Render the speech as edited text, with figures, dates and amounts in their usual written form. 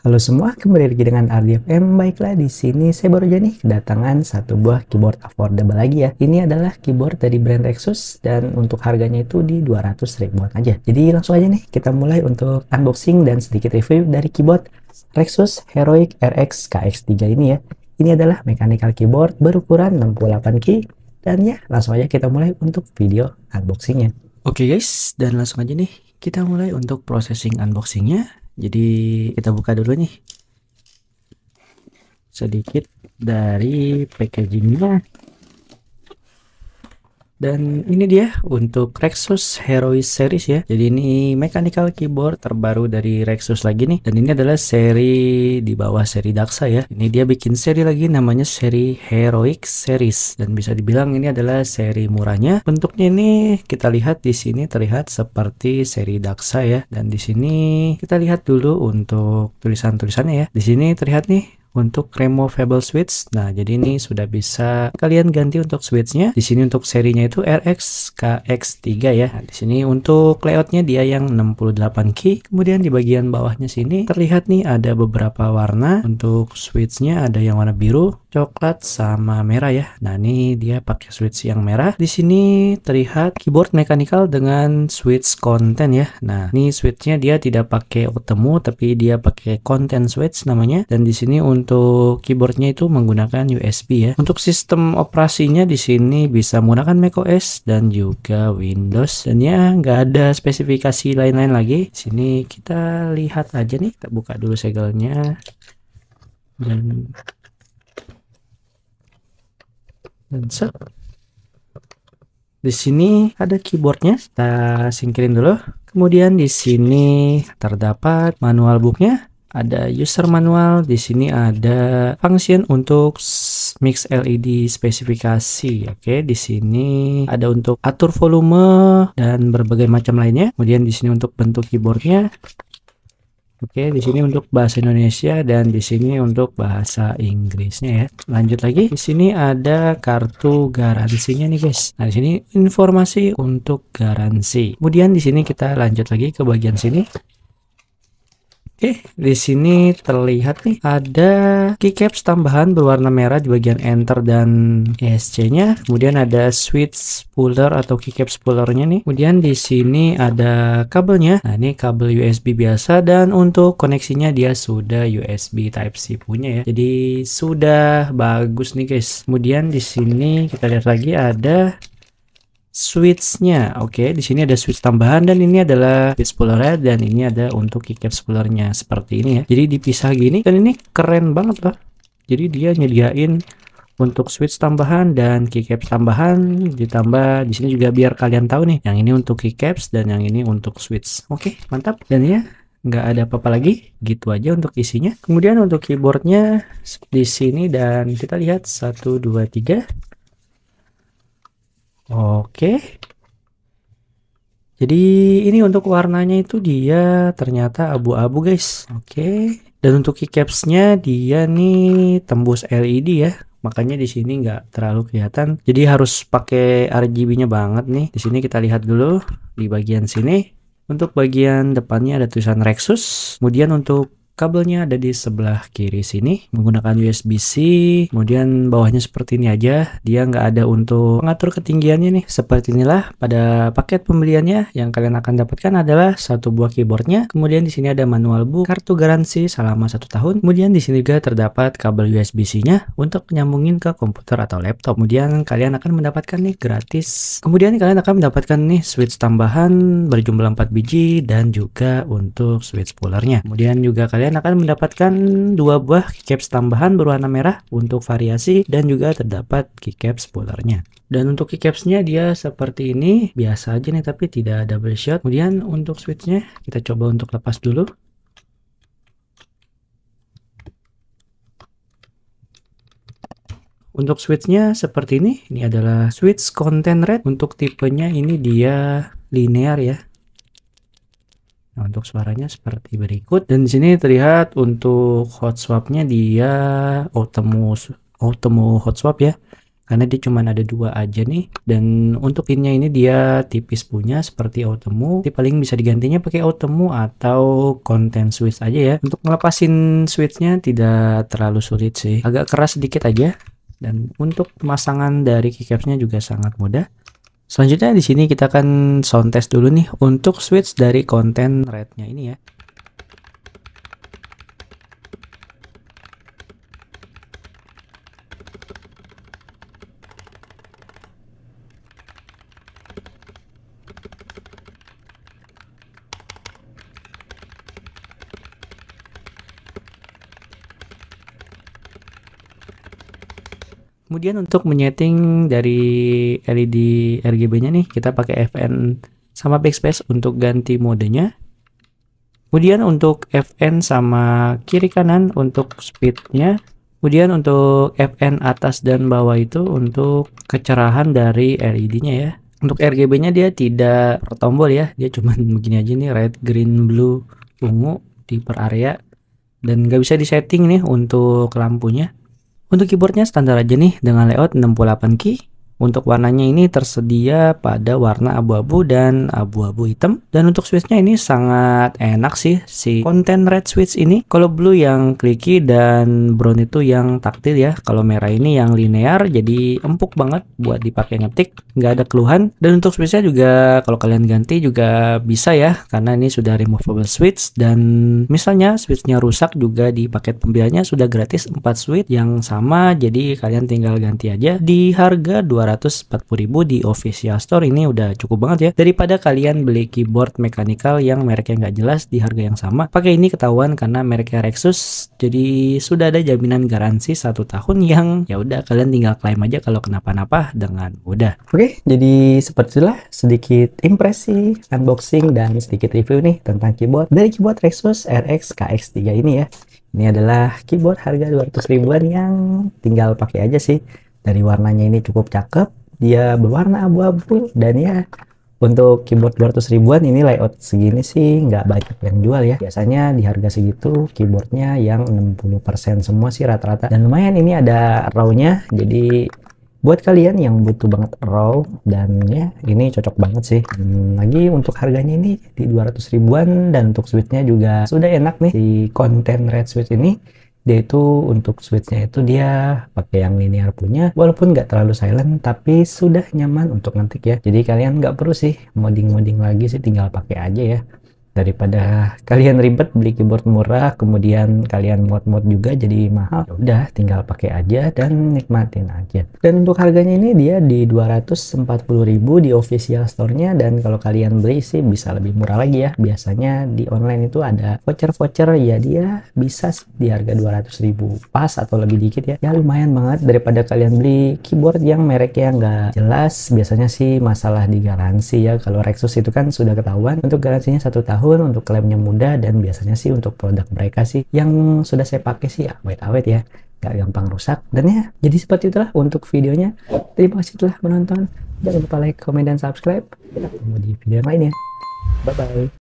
Halo semua, kembali lagi dengan Ardi FM. Baiklah, di sini saya baru aja nih kedatangan satu buah keyboard affordable lagi ya. Ini adalah keyboard dari brand Rexus dan untuk harganya itu di 200 ribuan aja. Jadi langsung aja nih kita mulai untuk unboxing dan sedikit review dari keyboard Rexus Heroic RX KX3 ini ya. Ini adalah mechanical keyboard berukuran 68 key dan ya langsung aja kita mulai untuk video unboxingnya. Oke guys, dan langsung aja nih kita mulai untuk processing unboxingnya. Jadi kita buka dulu nih sedikit dari packagingnya. Dan ini dia untuk Rexus Heroic Series ya. Jadi ini mechanical keyboard terbaru dari Rexus lagi nih. Dan ini adalah seri di bawah seri Daxa ya. Ini dia bikin seri lagi namanya seri Heroic Series. Dan bisa dibilang ini adalah seri murahnya. Bentuknya ini kita lihat di sini terlihat seperti seri Daxa ya. Dan di sini kita lihat dulu untuk tulisan-tulisannya ya. Di sini terlihat nih untuk removable switch. Nah, jadi ini sudah bisa kalian ganti untuk switchnya. Di sini untuk serinya itu RX KX3 ya. Nah, di sini untuk layoutnya dia yang 68 key. Kemudian di bagian bawahnya sini terlihat nih ada beberapa warna. Untuk switchnya ada yang warna biru, coklat sama merah ya. Nah, ini dia pakai switch yang merah. Di sini terlihat keyboard mechanical dengan switch content ya. Nah, ini switchnya dia tidak pakai Otemu tapi dia pakai content switch namanya. Dan di sini untuk keyboardnya itu menggunakan USB ya. Untuk sistem operasinya di sini bisa menggunakan macOS dan juga Windows. Dan ya nggak ada spesifikasi lain-lain lagi. Di sini kita lihat aja nih. Kita buka dulu segelnya. Dan set. Di sini ada keyboardnya. Kita singkirin dulu. Kemudian di sini terdapat manual booknya. Ada user manual, di sini ada function untuk mix LED spesifikasi. Oke, di sini ada untuk atur volume dan berbagai macam lainnya. Kemudian di sini untuk bentuk keyboardnya. Oke, di sini untuk bahasa Indonesia dan di sini untuk bahasa Inggrisnya ya. Lanjut lagi, di sini ada kartu garansinya nih guys. Nah, di sini informasi untuk garansi. Kemudian di sini kita lanjut lagi ke bagian sini. Oke, di sini terlihat nih ada keycaps tambahan berwarna merah di bagian enter dan ESC-nya. Kemudian ada switch puller atau keycaps pullernya nih. Kemudian di sini ada kabelnya. Nah, ini kabel USB biasa dan untuk koneksinya dia sudah USB Type-C punya ya. Jadi sudah bagus nih guys. Kemudian di sini kita lihat lagi ada switchnya. Oke, di sini ada switch tambahan dan ini adalah switch puller dan ini ada untuk keycaps pullernya seperti ini ya. Jadi dipisah gini dan ini keren banget loh. Jadi dia nyediain untuk switch tambahan dan keycaps tambahan, ditambah di sini juga biar kalian tahu nih, yang ini untuk keycaps dan yang ini untuk switch. Oke, mantap. Dan ya nggak ada apa-apa lagi, gitu aja untuk isinya. Kemudian untuk keyboardnya di sini dan kita lihat 1 2 3. Oke, jadi ini untuk warnanya itu dia ternyata abu-abu guys. Oke, dan untuk keycapsnya dia nih tembus LED ya, makanya di sini nggak terlalu kelihatan. Jadi harus pakai RGB-nya banget nih. Di sini kita lihat dulu di bagian sini. Untuk bagian depannya ada tulisan Rexus. Kemudian untuk kabelnya ada di sebelah kiri sini menggunakan USB-C. Kemudian bawahnya seperti ini aja. Dia nggak ada untuk mengatur ketinggiannya nih. Seperti inilah pada paket pembeliannya. Yang kalian akan dapatkan adalah satu buah keyboardnya. Kemudian di sini ada manual book, kartu garansi selama 1 tahun. Kemudian di sini juga terdapat kabel USB-C-nya untuk nyambungin ke komputer atau laptop. Kemudian kalian akan mendapatkan nih gratis. Kemudian kalian akan mendapatkan nih switch tambahan berjumlah 4 biji dan juga untuk switch pullernya. Kemudian juga kalian akan mendapatkan 2 buah keycaps tambahan berwarna merah untuk variasi dan juga terdapat keycaps pullernya. Dan untuk keycapsnya dia seperti ini, biasa aja nih tapi tidak double shot. Kemudian untuk switchnya kita coba untuk lepas dulu. Untuk switchnya seperti ini. Ini adalah switch content red. Untuk tipenya ini dia linear ya. Nah, untuk suaranya seperti berikut. Dan di sini terlihat untuk hot swapnya dia Otemu hot swap ya. karena dia cuma ada 2 aja nih. Dan untuk pinnya ini dia tipis punya seperti Outemu, jadi paling bisa digantinya pakai Outemu atau konten switch aja ya. Untuk ngelepasin switchnya tidak terlalu sulit sih, agak keras sedikit aja. Dan untuk pemasangan dari keycapsnya juga sangat mudah. Selanjutnya di sini kita akan sound test dulu nih untuk switch dari konten red-nya ini ya. Kemudian untuk menyeting dari LED RGB-nya nih, kita pakai FN sama backspace untuk ganti modenya. Kemudian untuk FN sama kiri kanan untuk speednya. Kemudian untuk FN atas dan bawah itu untuk kecerahan dari LED-nya ya. Untuk RGB-nya dia tidak per tombol ya, dia cuman begini aja nih, red, green, blue, ungu di per area. Dan nggak bisa disetting nih untuk lampunya. Untuk keyboardnya standar aja nih dengan layout 68 key. Untuk warnanya ini tersedia pada warna abu-abu dan abu-abu hitam. Dan untuk switchnya ini sangat enak sih, si konten red switch ini. Kalau blue yang clicky dan brown itu yang taktil ya. Kalau merah ini yang linear, jadi empuk banget buat dipakai ngetik, nggak ada keluhan. Dan untuk switchnya juga kalau kalian ganti juga bisa ya, karena ini sudah removable switch. Dan misalnya switchnya rusak juga di paket pembeliannya sudah gratis 4 switch yang sama, jadi kalian tinggal ganti aja. Di harga 240.000 di official store ini udah cukup banget ya, daripada kalian beli keyboard mechanical yang mereknya nggak jelas di harga yang sama. Pakai ini ketahuan karena mereknya Rexus, jadi sudah ada jaminan garansi 1 tahun yang ya udah kalian tinggal klaim aja kalau kenapa-napa dengan mudah. Oke, jadi seperti itulah sedikit impresi, unboxing dan sedikit review nih tentang keyboard dari keyboard Rexus RX KX3 ini ya. Ini adalah keyboard harga 200 ribuan yang tinggal pakai aja sih. Dari warnanya ini cukup cakep, dia berwarna abu-abu, dan ya untuk keyboard 200 ribuan ini layout segini sih nggak banyak yang jual ya. Biasanya di harga segitu keyboardnya yang 60% semua sih rata-rata. Dan lumayan ini ada raw-nya, jadi buat kalian yang butuh banget raw, dan ya ini cocok banget sih. Lagi untuk harganya ini di 200 ribuan, dan untuk switchnya juga sudah enak nih. Si konten red switch ini dia itu untuk switchnya itu dia pakai yang linear punya, walaupun nggak terlalu silent tapi sudah nyaman untuk ngetik ya. Jadi kalian nggak perlu sih modding lagi sih, tinggal pakai aja ya, daripada kalian ribet beli keyboard murah kemudian kalian mod juga jadi mahal. Udah tinggal pakai aja dan nikmatin aja. Dan untuk harganya ini dia di 240.000 di official store-nya, dan kalau kalian beli sih bisa lebih murah lagi ya. Biasanya di online itu ada voucher ya, dia bisa sih di harga 200.000 pas atau lebih dikit ya. Ya lumayan banget daripada kalian beli keyboard yang mereknya nggak jelas. Biasanya sih masalah di garansi ya. Kalau Rexus itu kan sudah ketahuan untuk garansinya 1 tahun, untuk klaimnya mudah, dan biasanya sih untuk produk mereka sih yang sudah saya pakai sih awet-awet ya, gak gampang rusak. Dan ya jadi seperti itulah untuk videonya. Terima kasih telah menonton, jangan lupa like, komen, dan subscribe. Kita ketemu di video yang lainnya. Bye bye.